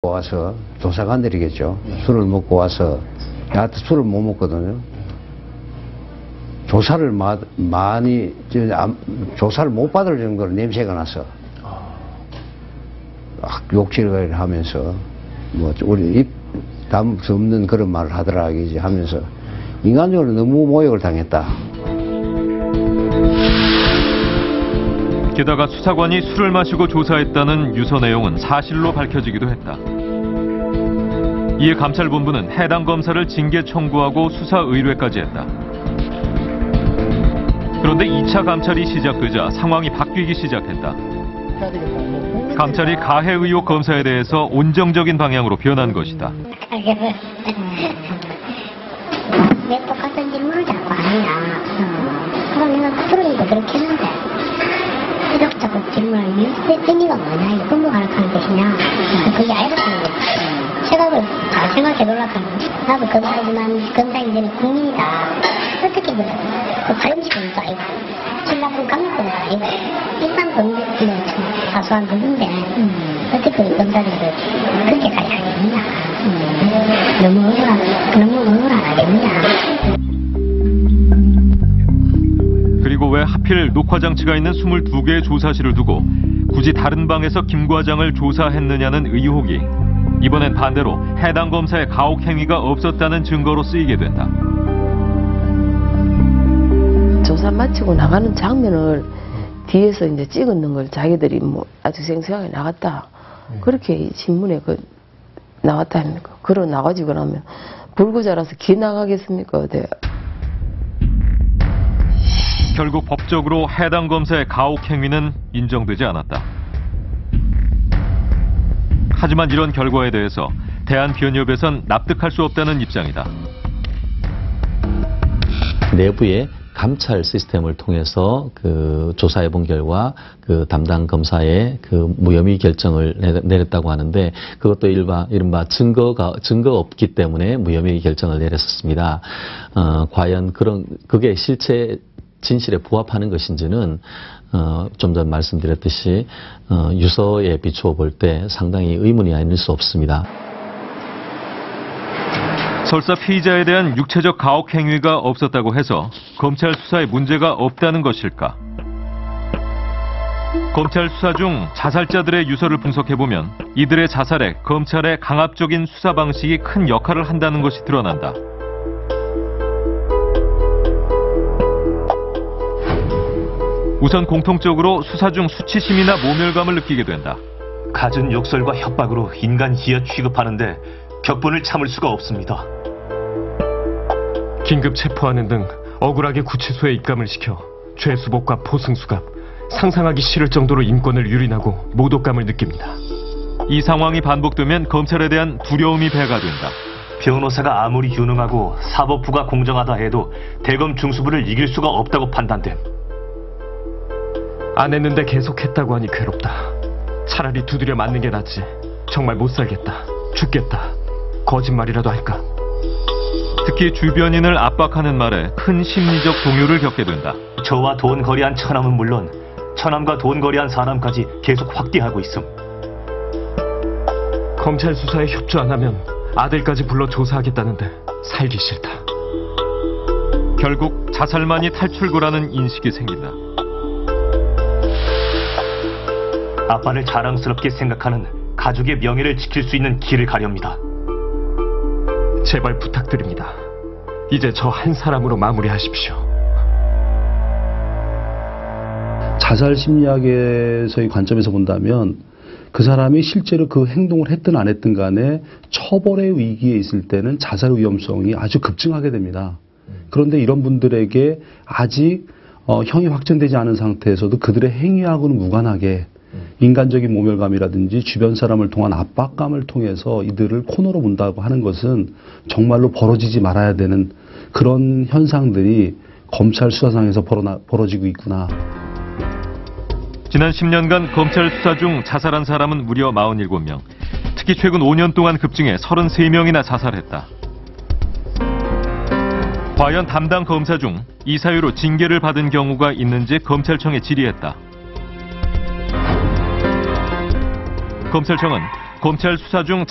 와서 조사관들이겠죠. 술을 먹고 와서 나한테 술을 못 먹거든요. 조사를 많이 조사를 못 받을 정도로 냄새가 나서 욕질을 하면서 뭐 우리 입 담을 수 없는 그런 말을 하더라 이제 하면서 인간적으로 너무 모욕을 당했다. 게다가 수사관이 술을 마시고 조사했다는 유서 내용은 사실로 밝혀지기도 했다. 이에 감찰본부는 해당 검사를 징계 청구하고 수사 의뢰까지 했다. 그런데 2차 감찰이 시작되자 상황이 바뀌기 시작했다. 감찰이 가해 의혹 검사에 대해서 온정적인 방향으로 변한 것이다. 왜 똑같은 질문을 자꾸 하느냐. 그럼 내가 스스로니까 그렇게 했는데 이렇게 자꾸 질문을 왜 의미가 뭐냐. 이거 공부하라고 하는 것이냐. 그게 알겠다는 거지. 생각을 다 생각해 놀라고 나도 검사지만 검사인들은 국민이다. 어떻게 그래. 그 발음식은 아니고 신라분 강력권도 아니고 일반 범죄 사소한 부분인데 어떻게 그 검사들이 그렇게까지 하겠느냐. 너무 억울하겠느냐. 그리고 왜 하필 녹화장치가 있는 22개의 조사실을 두고 굳이 다른 방에서 김 과장을 조사했느냐는 의혹이 이번엔 반대로 해당 검사의 가혹 행위가 없었다는 증거로 쓰이게 된다. 조사 마치고 나가는 장면을 뒤에서 이제 찍었는 걸 자기들이 뭐 아주 생생하게 나갔다. 그렇게 신문에 나왔다 합니까? 그러 나가지고 나면 불구 자라서 기 나가겠습니까? 어때? 결국 법적으로 해당 검사의 가혹 행위는 인정되지 않았다. 하지만 이런 결과에 대해서 대한변협에선 납득할 수 없다는 입장이다. 내부의 감찰 시스템을 통해서 조사해 본 결과 담당 검사의 무혐의 결정을 내렸다고 하는데 그것도 이른바 증거가 없기 때문에 무혐의 결정을 내렸었습니다. 과연 그게 실체 진실에 부합하는 것인지는 좀 전 말씀드렸듯이 유서에 비추어 볼 때 상당히 의문이 아닐 수 없습니다. 설사 피의자에 대한 육체적 가혹 행위가 없었다고 해서 검찰 수사에 문제가 없다는 것일까? 검찰 수사 중 자살자들의 유서를 분석해보면 이들의 자살에 검찰의 강압적인 수사 방식이 큰 역할을 한다는 것이 드러난다. 우선 공통적으로 수사 중 수치심이나 모멸감을 느끼게 된다. 갖은 욕설과 협박으로 인간 쥐어 취급하는데 격분을 참을 수가 없습니다. 긴급 체포하는 등 억울하게 구치소에 입감을 시켜 죄수복과 포승수감, 상상하기 싫을 정도로 인권을 유린하고 모독감을 느낍니다. 이 상황이 반복되면 검찰에 대한 두려움이 배가 된다. 변호사가 아무리 유능하고 사법부가 공정하다 해도 대검 중수부를 이길 수가 없다고 판단됨. 안 했는데 계속했다고 하니 괴롭다. 차라리 두드려 맞는 게 낫지. 정말 못 살겠다. 죽겠다. 거짓말이라도 할까? 특히 주변인을 압박하는 말에 큰 심리적 동요를 겪게 된다. 저와 돈 거래한 처남은 물론 처남과 돈 거래한 사람까지 계속 확대하고 있음. 검찰 수사에 협조 안 하면 아들까지 불러 조사하겠다는데 살기 싫다. 결국 자살만이 탈출구라는 인식이 생긴다. 아빠를 자랑스럽게 생각하는 가족의 명예를 지킬 수 있는 길을 가렵니다. 제발 부탁드립니다. 이제 저 한 사람으로 마무리하십시오. 자살 심리학에서의 관점에서 본다면 그 사람이 실제로 그 행동을 했든 안 했든 간에 처벌의 위기에 있을 때는 자살 위험성이 아주 급증하게 됩니다. 그런데 이런 분들에게 아직 형이 확정되지 않은 상태에서도 그들의 행위하고는 무관하게 인간적인 모멸감이라든지 주변 사람을 통한 압박감을 통해서 이들을 코너로 본다고 하는 것은 정말로 벌어지지 말아야 되는 그런 현상들이 검찰 수사상에서 벌어지고 있구나. 지난 10년간 검찰 수사 중 자살한 사람은 무려 47명. 특히 최근 5년 동안 급증해 33명이나 자살했다. 과연 담당 검사 중 이 사유로 징계를 받은 경우가 있는지 검찰청에 질의했다. 검찰청은 검찰 수사 중